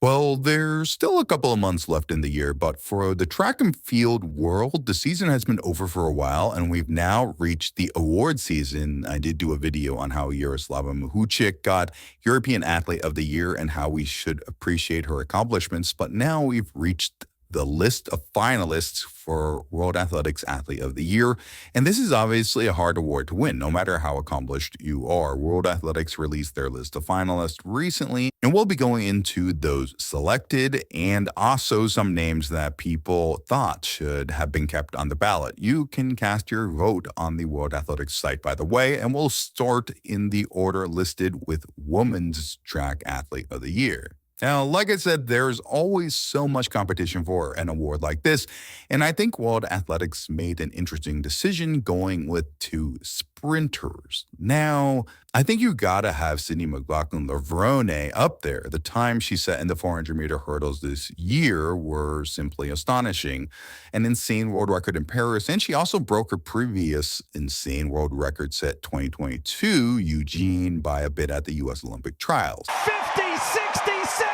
Well, there's still a couple of months left in the year, but for the track and field world, the season has been over for a while, and we've now reached the award season. I did do a video on how Yaroslava Mahuchik got European Athlete of the Year and how we should appreciate her accomplishments, but now we've reached the list of finalists for World Athletics Athlete of the Year. And this is obviously a hard award to win, no matter how accomplished you are. World Athletics released their list of finalists recently, and we'll be going into those selected and also some names that people thought should have been kept on the ballot. You can cast your vote on the World Athletics site, by the way, and we'll start in the order listed with Women's Track Athlete of the Year. Now, like I said, there's always so much competition for an award like this, and I think World Athletics made an interesting decision going with two sprinters. Now, I think you gotta have Sydney McLaughlin-Levrone up there. The time she set in the 400-meter hurdles this year were simply astonishing. An insane world record in Paris, and she also broke her previous insane world record set 2022 Eugene by a bit at the U.S. Olympic trials. 50-67!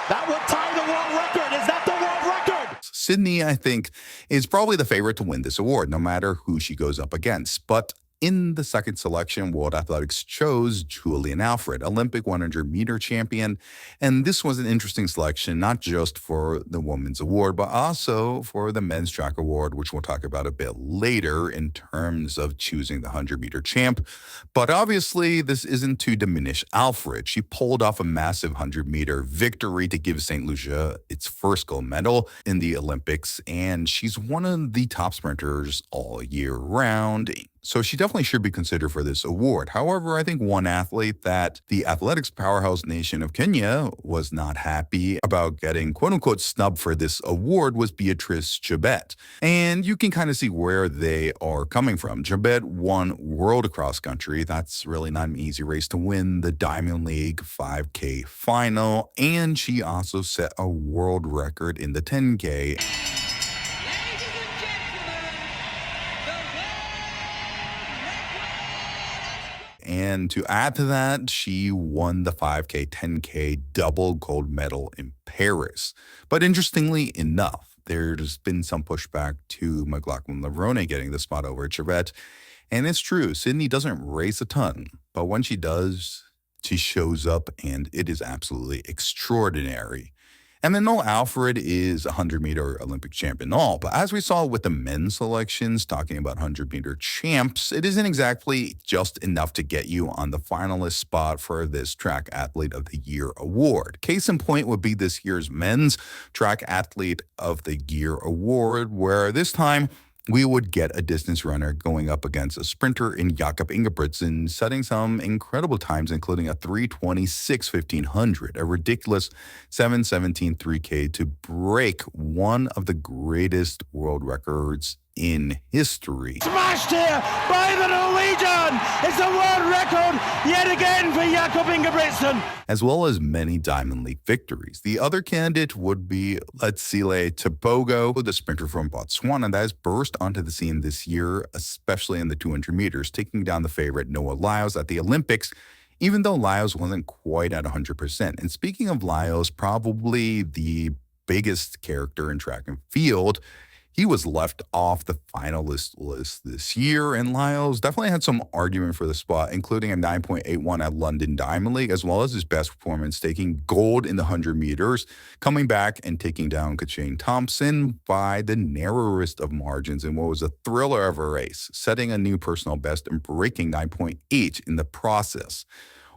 That would tie the world record. Is that the world record? Sydney, I think, is probably the favorite to win this award, no matter who she goes up against. But in the second selection, World Athletics chose Julian Alfred, Olympic 100-meter champion. And this was an interesting selection, not just for the Women's Award, but also for the Men's Track Award, which we'll talk about a bit later in terms of choosing the 100-meter champ. But obviously, this isn't to diminish Alfred. She pulled off a massive 100-meter victory to give St. Lucia its first gold medal in the Olympics, and she's one of the top sprinters all year round. So she definitely should be considered for this award. However, I think one athlete that the athletics powerhouse nation of Kenya was not happy about getting quote-unquote snubbed for this award was Beatrice Chebet. And you can kind of see where they are coming from. Chebet won World Cross Country. That's really not an easy race to win, the Diamond League 5K final. And she also set a world record in the 10K. And to add to that, she won the 5K, 10K double gold medal in Paris. But interestingly enough, there's been some pushback to McLaughlin-Levrone getting the spot over Chebet. And it's true, Sydney doesn't race a ton, but when she does, she shows up and it is absolutely extraordinary. And then Alfred is a 100-meter Olympic champion all, but as we saw with the men's selections, talking about 100-meter champs, it isn't exactly just enough to get you on the finalist spot for this Track Athlete of the Year award. Case in point would be this year's Men's Track Athlete of the Year award, where this time we would get a distance runner going up against a sprinter in Jakob Ingebrigtsen, setting some incredible times, including a 3:26 1500, a ridiculous 7:17 3K to break one of the greatest world records in history. Smashed here by the Norwegian! It's a world record yet again for Jakob Ingebrigtsen! As well as many Diamond League victories. The other candidate would be Letsile Tebogo, the sprinter from Botswana that has burst onto the scene this year, especially in the 200 meters, taking down the favorite Noah Lyles at the Olympics, even though Lyles wasn't quite at 100%. And speaking of Lyles, probably the biggest character in track and field, he was left off the finalist list this year, and Lyles definitely had some argument for the spot, including a 9.81 at London Diamond League, as well as his best performance, taking gold in the 100 meters, coming back and taking down Kachane Thompson by the narrowest of margins in what was a thriller of a race, setting a new personal best and breaking 9.8 in the process.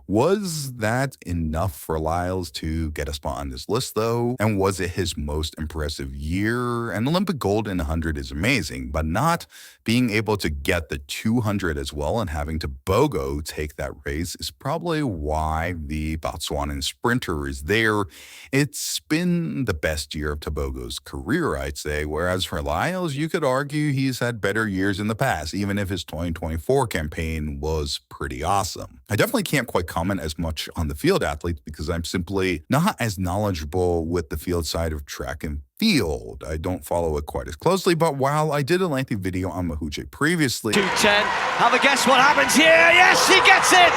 Was that enough for Lyles to get a spot on this list, though? And was it his most impressive year? An Olympic gold in 100 is amazing, but not being able to get the 200 as well and having Tebogo take that race is probably why the Botswanan sprinter is there. It's been the best year of Tebogo's career, I'd say, whereas for Lyles, you could argue he's had better years in the past, even if his 2024 campaign was pretty awesome. I definitely can't quite comment as much on the field athletes because I'm simply not as knowledgeable with the field side of track and field. I don't follow it quite as closely, but while I did a lengthy video on Mahuchik previously. 2:10. Have a guess what happens here. Yes, she gets it.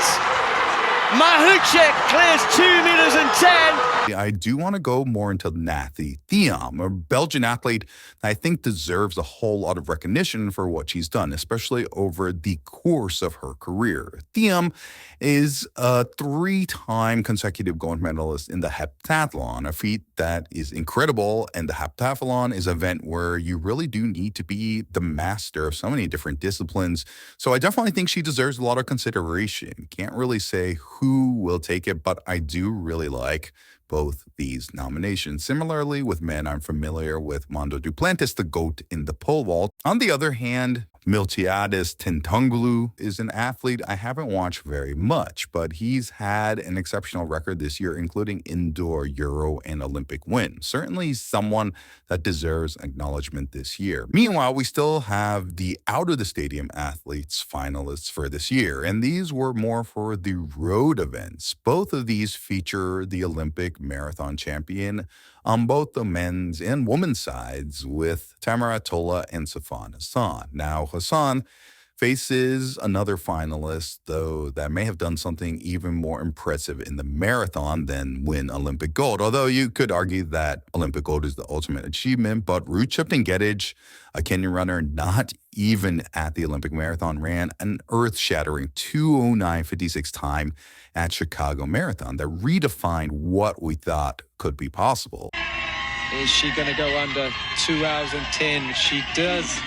Mahuchek clears 2 meters and 10. I do want to go more into Nathy Thiam, a Belgian athlete that I think deserves a whole lot of recognition for what she's done, especially over the course of her career. Thiam is a 3-time consecutive gold medalist in the heptathlon, a feat that is incredible. And the heptathlon is an event where you really do need to be the master of so many different disciplines. So I definitely think she deserves a lot of consideration. Can't really say who will take it, but I do really like both these nominations. Similarly, with men, I'm familiar with Mondo Duplantis, the GOAT in the pole vault. On the other hand, Miltiadis Tintunglu is an athlete I haven't watched very much, but he's had an exceptional record this year, including indoor, Euro, and Olympic wins. Certainly someone that deserves acknowledgement this year. Meanwhile, we still have the out of the stadium athletes finalists for this year, and these were more for the road events. Both of these feature the Olympic marathon champion on both the men's and women's sides with Tamara Tola and Safan Hassan. Now, Hassan faces another finalist, though, that may have done something even more impressive in the marathon than win Olympic gold. Although you could argue that Olympic gold is the ultimate achievement, but Ruth Cheptegei, a Kenyan runner not even at the Olympic marathon, ran an earth-shattering 2:09:56 time at Chicago Marathon that redefined what we thought could be possible. Is she going to go under 2 hours and 10? She does,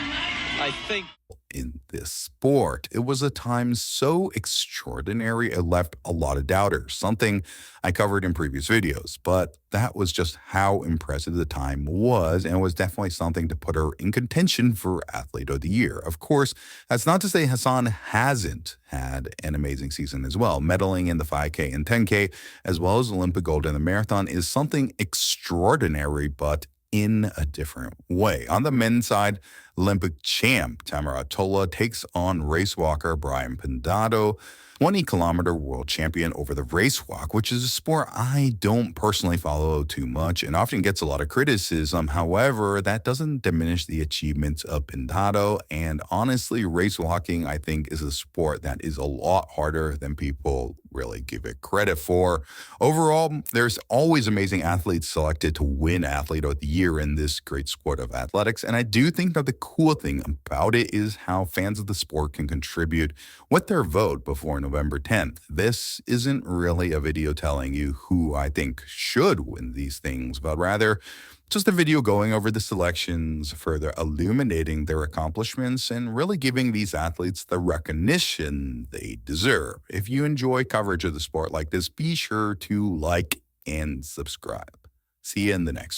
I think. In this sport, it was a time so extraordinary it left a lot of doubters, something I covered in previous videos, but that was just how impressive the time was, and was definitely something to put her in contention for Athlete of the Year. Of course, that's not to say Hassan hasn't had an amazing season as well. Medaling in the 5K and 10K, as well as Olympic gold in the marathon, is something extraordinary, but in a different way. On the men's side, Olympic champ Tamara Tola takes on race walker Brian Pindato, 20-kilometer world champion over the race walk, which is a sport I don't personally follow too much and often gets a lot of criticism. However, that doesn't diminish the achievements of Pindato. And honestly, race walking, I think, is a sport that is a lot harder than people really give it credit for. Overall, there's always amazing athletes selected to win Athlete of the Year in this great sport of athletics. And I do think that the cool thing about it is how fans of the sport can contribute with their vote before November 10th. This isn't really a video telling you who I think should win these things, but rather just a video going over the selections, further illuminating their accomplishments, and really giving these athletes the recognition they deserve. If you enjoy coverage of the sport like this, be sure to like and subscribe. See you in the next one.